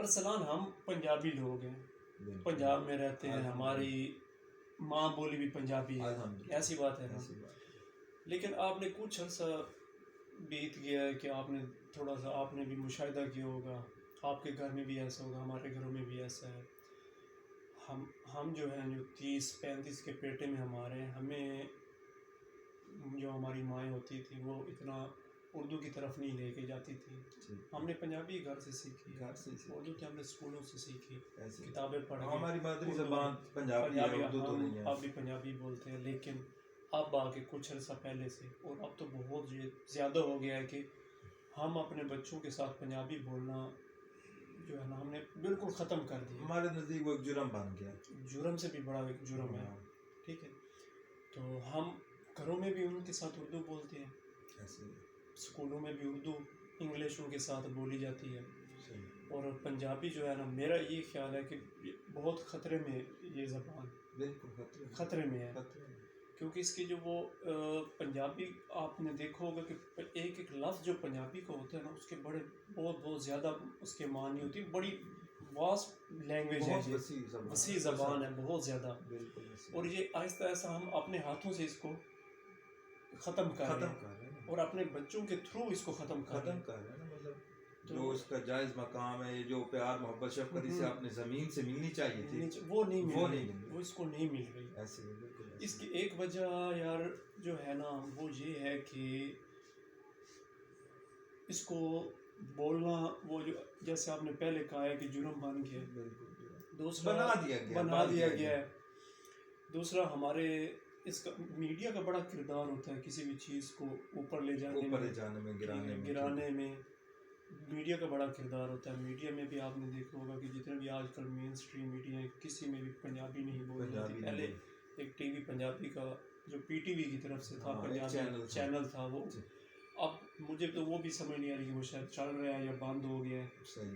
ارسلان ہم پنجابی لوگ ہیں، پنجاب میں رہتے ہیں، ہماری ماں بولی بھی پنجابی ہے، ایسی بات ہے نا. لیکن آپ نے کچھ عرصہ بیت گیا ہے کہ آپ نے تھوڑا سا آپ نے بھی مشاہدہ کیا ہوگا، آپ کے گھر میں بھی ایسا ہوگا، ہمارے گھروں میں بھی ایسا ہے. ہم جو ہیں جو 30-35 کے پیٹے میں ہمارے ہیں، ہمیں جو ہماری مائیں ہوتی تھیں وہ اتنا اردو کی طرف نہیں لے کے جاتی تھی. ہم نے پنجابی گھر سے سیکھی، اردو تو ہم نے اسکولوں سے سیکھی، کتابیں پڑھ کے. ہماری مادری زبان پنجابی ہے، اردو تو نہیں ہے. آپ بھی پنجابی بولتے ہیں، لیکن اب آ کے کچھ عرصہ پہلے سے، اور اب تو بہت زیادہ ہو گیا ہے کہ ہم اپنے بچوں کے ساتھ پنجابی بولنا جو ہے نا ہم نے بالکل ختم کر دیا. ہمارے نزدیک وہ ایک جرم بن گیا، جرم سے بھی بڑا ایک جرم ہے. ٹھیک ہے، تو ہم گھروں میں بھی ان کے ساتھ اردو بولتے ہیں، اسکولوں میں بھی اردو انگلش ان کے ساتھ بولی جاتی ہے. اور پنجابی جو ہے نا، میرا یہ خیال ہے کہ بہت خطرے میں یہ زبان خطرے میں ہے، کیونکہ اس کی جو وہ پنجابی آپ نے دیکھا ہوگا کہ ایک ایک لفظ جو پنجابی کا ہوتا ہے نا، اس کے بڑے بہت زیادہ اس کے معنی ہوتی ہے. بڑی واسٹ لینگویج ہے، وسیع زبان ہے بہت زیادہ. اور یہ آہستہ آہستہ ہم اپنے ہاتھوں سے اس کو ختم کر رہے ہیں اور اپنے بچوں کے تھرو اس کو ختم کر رہے ہیں. مطلب جو اس کا جائز مقام ہے، جو پیار محبت شفقت سے اپنے زمین سے ملنی چاہیے تھی، وہ نہیں مل رہی، وہ اس کو نہیں مل رہی. اس کی ایک وجہ یار جو ہے نا وہ یہ ہے کہ اس کو بولنا، وہ جو جیسے آپ نے پہلے کہا ہے کہ جرم بن گیا، دوسرا بنا دیا گیا ہے. دوسرا ہمارے اس کا میڈیا کا بڑا کردار ہوتا ہے کسی بھی چیز کو اوپر لے جانے میں، گرانے میں. میڈیا کا بڑا کردار ہوتا ہے. میڈیا میں بھی آپ نے دیکھا ہوگا کہ جتنے بھی آج کل مین اسٹریم میڈیا ہے، کسی میں بھی پنجابی نہیں بولی جاتی. پہلے ایک ٹی وی پنجابی کا جو پی ٹی وی کی طرف سے تھا، پنجابی چینل تھا وہ. اب مجھے تو وہ بھی سمجھ نہیں آ رہی کہ وہ شاید چل رہا ہے یا بند ہو گیا ہے،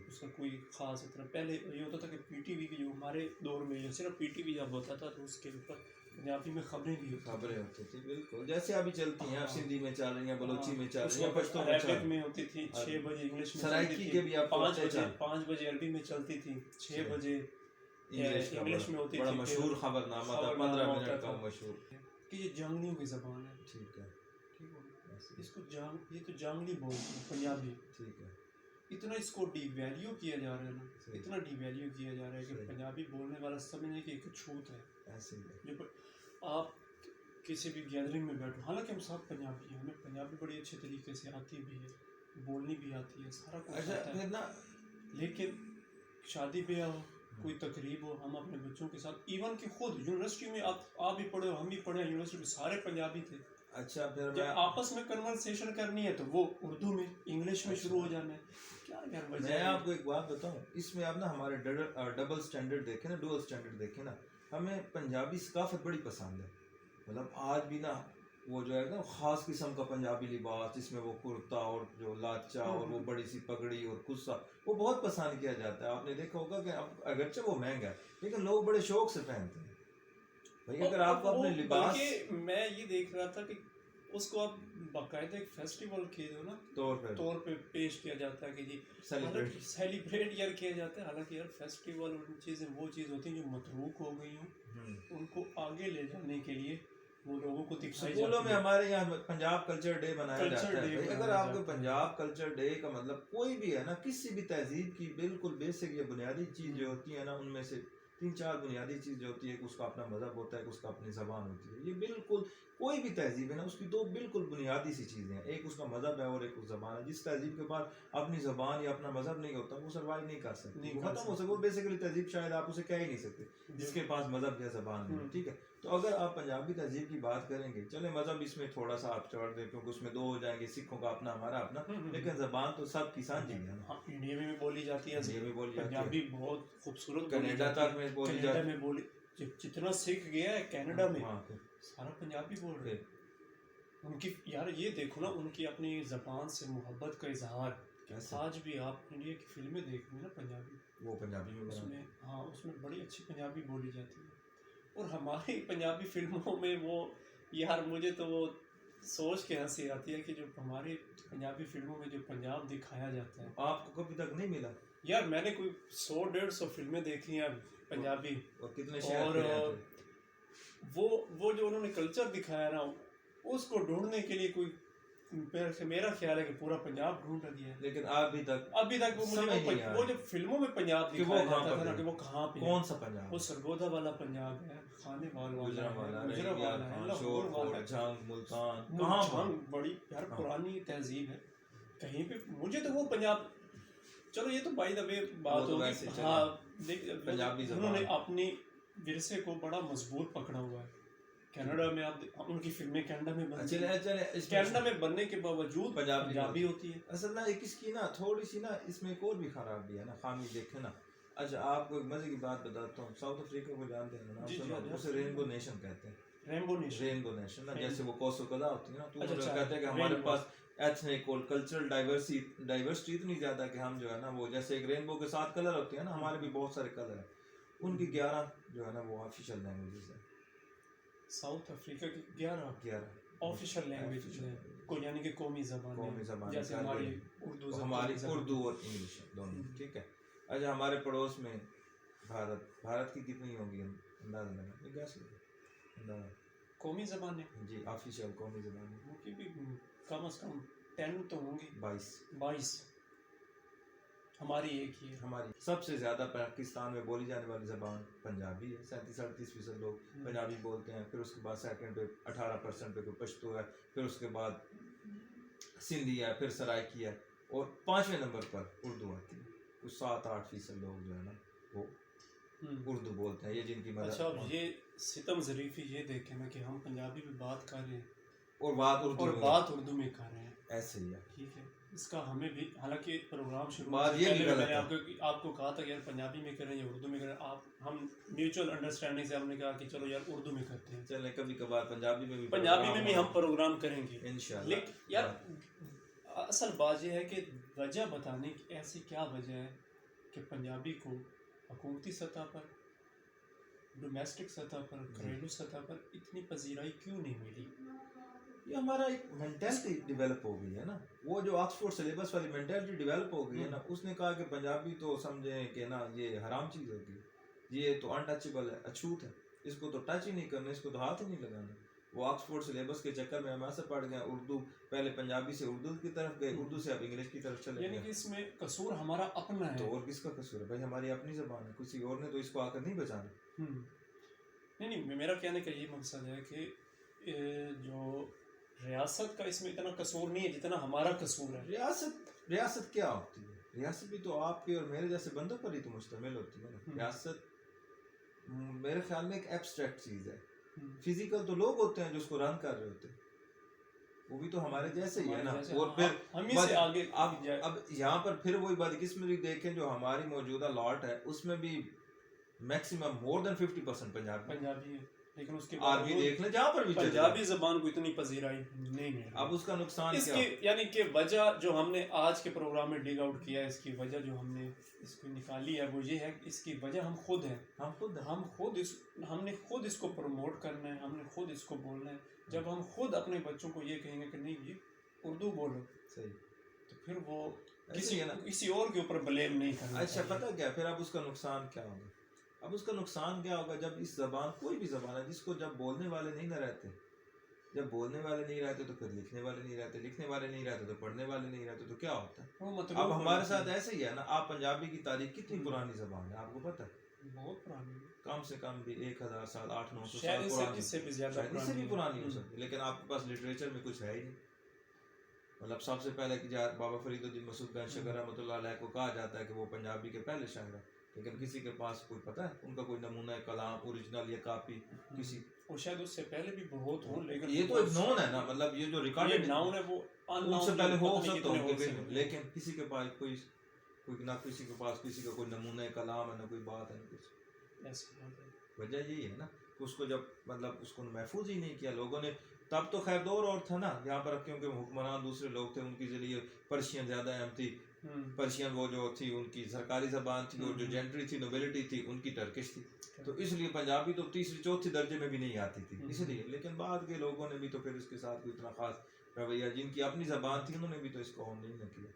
اس کا کوئی خاص اتنا. پہلے یہ ہوتا تھا کہ پی ٹی وی کی جو ہمارے دور میں جو صرف پی ٹی وی جب ہوتا تھا تو اس کے اوپر پنجابی میں خبریں بھی ہوتی تھی. بالکل جیسے ابھی چلتی ہیں، سندھی میں چل رہی ہیں، بلوچی میں چل رہی ہیں، پشتو میں ہوتی تھی. 6 بجے انگلش میں چلتی تھی، 5 بجے عربی میں چلتی تھی، 6 بجے انگلش میں ہوتی تھی. بڑا مشہور خبر نامہ تھا، 15 منٹ کا مشہور. کہ یہ جانگلیوں کی زبان ہے. ٹھیک ہے، اس کو یہ تو جانگلی بولتے ہیں پنجابی. ٹھیک ہے، اتنا اس کو ڈی ویلیو کیا جا رہا ہے نا، اتنا ڈی ویلیو کیا جا رہا ہے کہ پنجابی بولنے والا سمجھنے کہ ایک چھوت ہے. جو آپ کسی بھی گیدرنگ میں بیٹھو، حالانکہ ہم سب پنجابی ہیں، ہمیں پنجابی بڑی اچھے طریقے سے آتی بھی ہے، بولنی بھی آتی ہے، سارا کچھ آتا ہے. لیکن شادی بیاہ ہو، کوئی تقریب ہو، ہم اپنے بچوں کے ساتھ ایون کہ خود یونیورسٹی میں آپ بھی پڑھے ہو، ہم بھی پڑھے ہیں، یونیورسٹی میں سارے پنجابی تھے. اچھا، پھر جب آپس میں کنورسیشن کرنی ہے تو وہ اردو میں انگلش میں شروع ہو جانا ہے. کیا یار وجہ ہے؟ میں آپ کو ایک بات بتاؤں، اس میں آپ نا ہمارے ڈبل سٹینڈرڈ دیکھیں نا، ڈوئل سٹینڈرڈ دیکھیں نا. ہمیں پنجابی ثقافت بڑی پسند ہے. مطلب آج بھی نا وہ جو ہے نا خاص قسم کا پنجابی لباس، جس میں وہ کرتا اور جو لاچا اور وہ بڑی سی پگڑی اور قصہ، وہ بہت پسند کیا جاتا ہے. آپ نے دیکھا ہوگا کہ اگرچہ وہ مہنگا ہے لیکن لوگ بڑے شوق سے پہنتے ہیں. بھائی اگر آپ کو اپنے لباس، میں یہ دیکھ رہا تھا کہ اس کو آپ باقاعدہ ایک فیسٹیول کے جو نا طور پہ پیش کیا جاتا ہے کہ جی سیلیبریٹ یار کیا جاتا ہے. حالانکہ یار فیسٹیول اور چیزیں وہ چیز ہوتی ہیں جو متروک ہو گئی ہوں، ان کو آگے لے جانے کے لیے وہ لوگوں کو دکھائی جاتی ہے. اسکولوں میں ہمارے یہاں پنجاب کلچر ڈے منایا جاتا ہے. اگر آپ کو پنجاب کلچر ڈے کا مطلب کوئی بھی ہے نا، کسی بھی تہذیب کی بالکل بیسک یا بنیادی چیز جو ہوتی ہے نا، ان میں سے 3-4 بنیادی چیز جو ہوتی ہے، کہ اس کا اپنا مذہب ہوتا ہے، کہ اس کا اپنی زبان ہوتی ہے. یہ بالکل کوئی بھی تہذیب ہے نا، اس کی 2 بالکل بنیادی سی چیزیں ہیں، ایک اس کا مذہب ہے اور ایک اس زبان ہے. جس تہذیب کے پاس اپنی زبان یا اپنا مذہب نہیں ہوتا وہ سروائیو نہیں کر سکتی، وہ ختم ہو سکے. وہ بیسیکلی تہذیب شاید آپ اسے کہہ ہی نہیں سکتے جس کے پاس مذہب یا زبان نہیں. ٹھیک ہے، تو اگر آپ پنجابی تہذیب کی بات کریں گے، چلے مذہب اس میں تھوڑا سا آپ چھوڑ دیں کیونکہ اس میں 2 ہو جائیں گے، سکھوں کا اپنا ہمارا اپنا، لیکن زبان تو سب کی سانجھی ہے. انڈیا میں بھی بولی جاتی ہے پنجابی، بہت خوبصورت. کینیڈا تک میں بولی جاتی ہے. جتنا سکھ گیا ہے کینیڈا میں سارا پنجابی بول رہے. ان کی یار یہ دیکھو نا، ان کی اپنی زبان سے محبت کا اظہار. آج بھی آپ انڈیا کی فلمیں دیکھ لیں نا پنجابی، وہ پنجابی میں اس میں بڑی اچھی پنجابی بولی جاتی ہے. اور ہماری پنجابی فلموں میں وہ یار مجھے تو وہ سوچ کے ہنسی آتی ہے کہ جو ہماری پنجابی فلموں میں جو پنجاب دکھایا جاتا ہے. آپ کو کبھی تک نہیں ملا؟ یار میں نے کوئی 100-150 فلمیں دیکھی ہیں پنجابی, اور کتنے اور وہ جو انہوں نے کلچر دکھایا نا اس کو ڈھونڈنے کے لیے کوئی میرا خیال ہے کہ پورا پنجاب ڈھونڈ دیا ہے, لیکن ابھی تک وہ جو فلموں میں پنجاب دکھایا جاتا تھا نا کہ وہ کہاں پہ, کون سا پنجاب, وہ سرگودا والا پنجاب ہے, خانے گجرا ملتان, کہاں بڑی یار پرانی تہذیب ہے کہیں پہ. مجھے تو وہ پنجاب, چلو یہ تو بائی دا وے بات ہوگی, ہاں پنجابی انہوں نے اپنی ورثے کو بڑا مضبوط پکڑا ہوا ہے. کینیڈا میں آپ ان کی فلمیں کینیڈا میں بننے کے باوجود پنجابی ہوتی ہے. اصل نا ایک اس کی نا تھوڑی سی نا اس میں ایک اور بھی خرابی ہے نا, خامی دیکھیں نا. اچھا آپ کو ایک مزے کی بات بتاتا ہوں, ساؤتھ افریقہ کو جانتے ہیں نا, اسے رینبو نیشن کہتے ہیں. رینبو نیشن نا, جیسے وہ کوسو کدا ہوتی ہے نا, تو وہ کہتے ہیں کہ ہمارے پاس ایتھنک اور کلچرل ڈائیورسٹی اتنی زیادہ ہے کہ ہم جو ہے نا وہ جیسے ایک رینبو کے 7 کلر ہوتے ہیں نا, ہمارے بھی بہت سارے کلر ہیں. ان کی 11 جو ہے نا وہ آفیشیل لینگویجز ہیں. ساؤتھ افریقہ کی 11 آفیشیل لینگویج ہے, کو یعنی کہ قومی زبان جیسے ہماری اردو اور انگلش دونوں, ٹھیک ہے. اچھا ہمارے پڑوس میں بھارت کی کتنی ہوگی اندازہ لگا, گیس قومی زبان ہے جی, آفیشیل قومی زبان ہے, وہ کی بھی کم از کم 10 تو ہوں گی, 22. ہماری ایک ہی ہے. ہماری سب سے زیادہ پاکستان میں بولی جانے والی زبان پنجابی ہے, 37-38% لوگ پنجابی بولتے ہیں. پھر اس کے بعد سیکنڈ پہ 18% پہ کوئی پشتو ہے, پھر اس کے بعد سندھی ہے, پھر سرائکی ہے, اور 5ویں نمبر پر اردو آتی ہے. کچھ 7-8% لوگ جو ہے نا وہ اردو بولتے ہیں, یہ جن کی مدد. اچھا یہ ستم ظریفی یہ دیکھیں نا کہ ہم پنجابی میں بات کر رہے ہیں اور بات اردو میں کر رہے ہیں, ایسے ہی ہے. ٹھیک ہے, اس کا ہمیں بھی, حالانکہ پروگرام شروع بات یہ بھی غلط ہے, آپ کو کہا تھا کہ یار پنجابی میں کریں یا اردو میں کریں, ہم میوچل انڈرسٹینڈنگ سے ہم نے کہا کہ چلو یار اردو میں کرتے ہیں. چلیں کبھی کبھار پنجابی میں بھی ہم پروگرام کریں گے انشاءاللہ. لیکن یار اصل بات یہ ہے کہ وجہ بتانے کی ایسی کیا وجہ ہے کہ پنجابی کو حکومتی سطح پر, ڈومیسٹک سطح پر, گھریلو سطح پر اتنی پذیرائی کیوں نہیں ملی. یہ ہمارا ایک مینٹلٹی ڈیولپ ہو گئی ہے نا, وہ جو آکسفورڈ سلیبس والی مینٹلٹی ڈیولپ ہو گئی ہے نا, اس نے کہا کہ پنجابی تو سمجھیں کہ نا یہ حرام چیز ہوگی, یہ تو انٹچیبل ہے, اچھوت ہے, اس کو تو ٹچ ہی نہیں کرنا, اس کو تو ہاتھ ہی نہیں لگانا. وہ آکسفورڈ سلیبس کے چکر میں ہم ایسے پڑھ گئے, اردو پہلے پنجابی سے اردو کی طرف گئے, اردو سے اب انگلش کی طرف چلے گئے. یعنی کہ اس میں قصور ہمارا اپنا ہے. تو اور کس کا قصور ہے بھائی, ہماری اپنی زبان ہے, کسی اور نے تو اس کو آ کر نہیں بچانا. نہیں, میرا کہنے کا یہ مقصد ہے کہ جو ریاست کا اس میں اتنا قصور نہیں ہے جتنا ہمارا قصور ہے. ریاست کیا ہوتی ہے؟ ریاست بھی تو آپ کے اور میرے جیسے بندوں پر ہی تو مشتمل ہوتی ہے نا. ریاست میرے خیال میں ایک ایبسٹریکٹ چیز ہے. فزیکل تو لوگ ہوتے ہیں جو اس کو رن کر رہے ہوتے ہیں, وہ بھی تو ہمارے جیسے ہی ہے نا. اور پھر اب یہاں پر پھر وہی بدقسمتی دیکھیں, جو ہماری موجودہ لاٹ ہے اس میں بھی میکسیمم مور دین 50% پنجابی ہے, لیکن اس کے عربی دیکھ لیں جہاں پر بھی پنجابی زبان کو اتنی پذیرائی نہیں ہے. اب اس کا نقصان کیا ہے, یعنی کہ وجہ جو ہم نے آج کے پروگرام میں ڈگ آؤٹ کیا ہے, اس کی وجہ جو ہم نے اس کو نکالی ہے وہ یہ ہے کہ اس کی وجہ ہم خود ہیں. ہم نے خود اس کو پروموٹ کرنا ہے, ہم نے خود اس کو بولنا ہے. جب ہم خود اپنے بچوں کو یہ کہیں گے کہ نہیں یہ اردو بولو, صحیح, تو پھر وہ کسی اور کے اوپر بلیم نہیں کرنا. اچھا پتہ کیا پھر اب اس کا نقصان کیا ہوگا؟ اب اس کا نقصان کیا ہوگا جب اس زبان, کوئی بھی زبان ہے جس کو جب بولنے والے نہیں نہ رہتے, جب بولنے والے نہیں رہتے تو پھر لکھنے والے نہیں رہتے, لکھنے والے نہیں رہتے تو پڑھنے والے نہیں رہتے, تو کیا ہوتا ہے؟ اب ہمارے ساتھ ایسے ہی ہے نا. آپ پنجابی کی تاریخ کتنی پرانی زبان ہے, آپ کو پتہ ہے؟ بہت پرانی, کم سے کم بھی 1000 سال, 800-900 سال پرانی, اس سے بھی زیادہ شاید اس سے بھی پرانی ہو سکتی ہے. لیکن آپ کے پاس لٹریچر میں کچھ ہے ہی نہیں. مطلب سب سے پہلے کہ بابا فرید الدین مسعود گنج شکر رحمۃ اللہ علیہ کو کہا جاتا ہے کہ وہ پنجابی کے پہلے شاعر ہیں, لیکن کسی کے پاس کوئی پتہ ہے ان کا کوئی نمونہ کلام اوریجنل یا کاپی کسی, اور شاید اس سے پہلے بھی بہت ہوں, لیکن یہ تو ایک نون ہے نا, مطلب یہ جو ریکارڈڈ ناؤن ہے وہ ان سے پہلے ہو سکتا ہے, لیکن کسی کے پاس کوئی نہ کسی کے پاس کسی کا کوئی نمونہ کلام ہے, نہ کوئی بات ہے, نہ کچھ. وجہ یہی ہے نا کہ اس کو جب مطلب اس کو محفوظ ہی نہیں کیا لوگوں نے. تب تو خیر دور اور تھا نا یہاں پر, کیونکہ حکمران دوسرے لوگ تھے, ان کے ذریعے پرشین زیادہ اہم تھی. پرشین وہ جو تھی ان کی سرکاری زبان تھی, اور جو جینٹری تھی, نوبلٹی تھی, ان کی ٹرکش تھی. تو اس لیے پنجابی تو 3-4 درجے میں بھی نہیں آتی تھی اس لیے. لیکن بعد کے لوگوں نے بھی تو پھر اس کے ساتھ کوئی اتنا خاص رویہ, جن کی اپنی زبان تھی انہوں نے بھی تو اس کو آن نہیں کیا.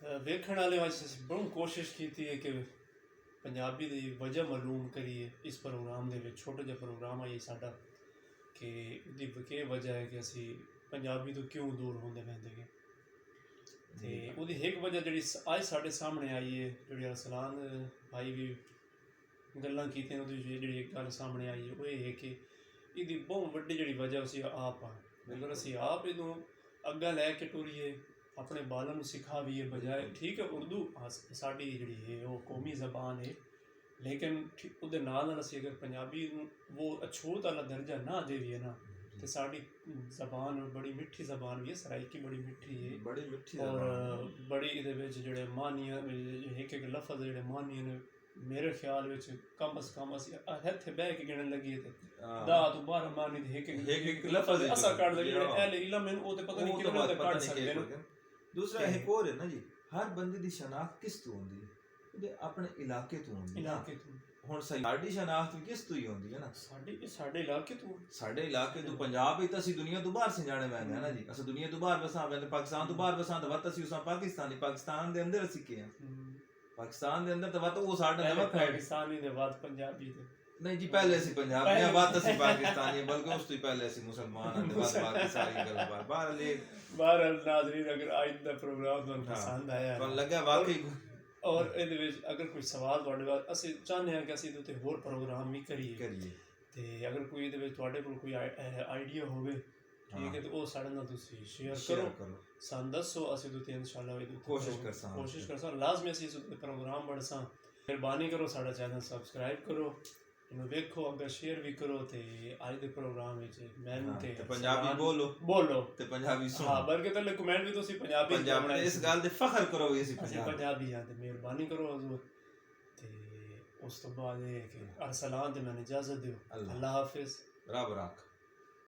ਵੇਖਣ ਵਾਲੇ ਵਾਸਤੇ ਅਸੀਂ ਬਹੁਤ ਕੋਸ਼ਿਸ਼ ਕੀਤੀ ਹੈ ਕਿ ਪੰਜਾਬੀ ਦੀ ਵਜ੍ਹਾ ਮਾਲੂਮ ਕਰੀਏ ਇਸ ਪ੍ਰੋਗਰਾਮ ਦੇ ਵਿੱਚ। ਛੋਟਾ ਜਿਹਾ ਪ੍ਰੋਗਰਾਮ ਹੈ ਸਾਡਾ ਕਿ ਉਹਦੀ ਕੀ ਵਜ੍ਹਾ ਹੈ ਕਿ ਅਸੀਂ ਪੰਜਾਬੀ ਤੋਂ ਕਿਉਂ ਦੂਰ ਹੁੰਦੇ ਰਹਿੰਦੇ ਗਏ। ਅਤੇ ਉਹਦੀ ਇੱਕ ਵਜ੍ਹਾ ਜਿਹੜੀ ਅੱਜ ਸਾਡੇ ਸਾਹਮਣੇ ਆਈ ਹੈ, ਜਿਹੜੀ ਅਰਸਲਾਨ ਭਾਈ ਵੀ ਗੱਲਾਂ ਕੀਤੀਆਂ, ਉਹਦੀ ਜਿਹੜੀ ਇੱਕ ਗੱਲ ਸਾਹਮਣੇ ਆਈ ਹੈ ਉਹ ਇਹ ਹੈ ਕਿ ਇਹਦੀ ਬਹੁਤ ਵੱਡੀ ਜਿਹੜੀ ਵਜ੍ਹਾ ਅਸੀਂ ਆਪ ਆ। ਅਗਰ ਅਸੀਂ ਆਪ ਇਹਨੂੰ ਅੱਗਾ ਲੈ ਕੇ ਟੁਰੀਏ, ਆਪਣੇ ਬਾਲਾਂ ਨੂੰ ਸਿਖਾਵੀਏ, ਬਜਾਏ ਠੀਕ ਹੈ ਉਰਦੂ ਸਾਡੀ ਜਿਹੜੀ ਹੈ ਉਹ ਕੌਮੀ ਜ਼ਬਾਨ ਹੈ, ਲੇਕਿਨ ਉਹਦੇ ਨਾਲ ਅਸੀਂ ਅਗਰ ਪੰਜਾਬੀ ਨੂੰ ਉਹ ਅਛੂਤ ਵਾਲਾ ਦਰਜਾ ਨਾ ਦੇਈਏ ਨਾ, ਤੇ ਸਾਡੀ ਜ਼ਬਾਨ ਬੜੀ ਮਿੱਠੀ ਜ਼ਬਾਨ ਵੀ ਹੈ, ਸਰਾਇਕੀ ਬੜੀ ਮਿੱਠੀ ਹੈ, ਬੜੀ ਮਿੱਠੀ ਔਰ ਬੜੀ ਇਹਦੇ ਵਿੱਚ ਜਿਹੜੇ ਮਾਨੀਆਂ ਇੱਕ ਇੱਕ ਲਫ਼ਜ਼ ਜਿਹੜੇ ਮਾਨੀਆਂ ਨੇ ਮੇਰੇ ਖਿਆਲ ਵਿੱਚ ਕਮ ਅਜ਼ ਕਮ ਅਸੀਂ ਇੱਥੇ ਬਹਿ ਕੇ ਗਿਣਨ ਲੱਗੀਏ ਤੇ 10 ਤੋਂ 12 ਮਾਨੀ ਦੇ ਇੱਕ ਲਫ਼ਜ਼ ਅਸਰ ਕੱਢ ਦੇ ਜਿਹੜੇ ਅਹਿਲੇ ਇਲਮ ਹਨ ਉਹ ਤੇ ਪਤਾ ਨਹੀਂ ਕਿਵੇਂ ਕੱਢ ਸਕਦੇ ਨੇ। ਦੂਸਰਾ ਇੱਕ ਹੋਰ ਹੈ ਨਾ ਜੀ, ਹਰ ਬੰਦੇ ਦੀ ਸ਼ਨਾਖਤ ਕਿਸ ਤੋਂ ਹੁੰਦੀ ਹੈ? ਉਹਦੇ ਆਪਣੇ ਇਲਾਕੇ ਤੋਂ ਹੁੰਦੀ ਹੈ। ਹੁਣ ਸਾਡੀ ਸ਼ਨਾਖਤ ਵੀ ਕਿਸ ਤੋਂ ਹੀ ਹੁੰਦੀ ਹੈ ਨਾ, ਸਾਡੇ ਇਲਾਕੇ ਤੋਂ। ਪੰਜਾਬ ਵਿੱਚ ਤਾਂ ਅਸੀਂ ਦੁਨੀਆ ਤੋਂ ਬਾਹਰ ਜਾਣੇ ਪੈਂਦੇ ਹਾਂ ਨਾ ਜੀ, ਅਸੀਂ ਦੁਨੀਆ ਤੋਂ ਬਾਹਰ ਵਸਾਂ ਪੈਂਦੇ, ਪਾਕਿਸਤਾਨ ਤੋਂ ਬਾਹਰ ਵਸਾਂ ਤਾਂ ਵੱਧ ਅਸੀਂ ਉਸਾਂ ਪਾਕਿਸਤਾਨੀ, ਪਾਕਿਸਤਾਨ ਦੇ ਅੰਦਰ ਅਸੀਂ ਕੀ ਹਾਂ, ਪਾਕਿਸਤਾਨ ਦੇ ਅੰਦਰ ਤਾਂ ਵੱਧ ਉਹ ਸਾਡਾ ਨਵਾਂ ਪਾਕਿਸਤਾਨੀ ਦੇ ਬਾਅਦ ਪੰਜਾਬੀ ਦੇ ਨਹੀਂ ਜੀ, ਪਹਿਲੇ ਅਸੀਂ ਪੰਜਾਬੀ ਹਾਂ, ਬਾਅਦ ਅਸੀਂ ਪਾਕਿਸਤਾਨੀ, ਬਲਕਿ ਉਸ ਤੋਂ ਹੀ ਪਹਿਲੇ ਅਸੀਂ ਮੁਸਲਮਾਨ ਹਾਂ, ਬਾਅਦ ਬਾਕੀ ਸਾਰੀ ਗੱਲਾਂ ਬਾਹਰ ਨਾਜ਼ਰੀਨ। ਅਗਰ ਅੱਜ ਦਾ ਪ੍ਰੋਗਰਾਮ ਤੁਹਾਨੂੰ ਪਸੰਦ ਆਇਆ, ਤੁਹਾਨੂੰ ਲੱਗਾ ਵਾਕਈ, ਔਰ ਇਹਦੇ ਵਿੱਚ ਅਗਰ ਕੋਈ ਸਵਾਲ ਤੁਹਾਡੇ ਬਾਅਦ, ਅਸੀਂ ਚਾਹੁੰਦੇ ਹਾਂ ਕਿ ਅਸੀਂ ਇਹਦੇ ਉੱਤੇ ਹੋਰ ਪ੍ਰੋਗਰਾਮ ਵੀ ਕਰੀਏ, ਤੇ ਅਗਰ ਕੋਈ ਇਹਦੇ ਵਿੱਚ ਤੁਹਾਡੇ ਕੋਲ ਕੋਈ ਆਈਡੀਆ ਹੋਵੇ, ਠੀਕ ਹੈ, ਤੇ ਉਹ ਸਾਡੇ ਨਾਲ ਤੁਸੀਂ ਸ਼ੇਅਰ ਕਰੋ, ਸਾਨੂੰ ਦੱਸੋ, ਅਸੀਂ ਇਹਦੇ ਉੱਤੇ ਇਨਸ਼ਾਅੱਲਾ ਕੋਸ਼ਿਸ਼ ਕਰਸਾਂ ਲਾਜ਼ਮੀ ਅਸੀਂ ਇਸ ਉੱਤੇ ਪ੍ਰੋਗਰਾਮ ਬਣਸਾਂ। ਮਿਹਰਬਾਨੀ ਕਰੋ ਸਾਡਾ ਚੈਨਲ ਸਬਸਕ੍ਰਾਈਬ ਕਰੋ, ਇਹਨੂੰ ਵੇਖੋ, ਅੱਗੇ ਸ਼ੇਅਰ ਵੀ ਕਰੋ, ਤੇ ਅੱਜ ਦੇ ਪ੍ਰੋਗਰਾਮ ਵਿੱਚ ਮੈਨੂੰ ਤੇ ਪੰਜਾਬੀ ਬੋਲੋ ਤੇ ਪੰਜਾਬੀ ਸੁਣੋ, ਹਾਂ, ਬਲਕਿ ਤਾਂ ਕਮੈਂਟ ਵੀ ਤੁਸੀਂ ਪੰਜਾਬੀ ਇਸ ਗੱਲ ਤੇ ਫਖਰ ਕਰੋ ਵੀ ਅਸੀਂ ਪੰਜਾਬੀ ਹਾਂ, ਤੇ ਮਿਹਰਬਾਨੀ ਕਰੋ ਹਜ਼ੂਰ। ਤੇ ਉਸ ਤੋਂ ਬਾਅਦ ਇਹ ਕਿ ਅਰਸਲਾਨ ਤੇ ਮੈਨੂੰ ਇਜਾਜ਼ਤ ਦਿਓ। ਅੱਲਾਹ ਹਾਫਿਜ਼, ਰੱਬ ਰੱਖ।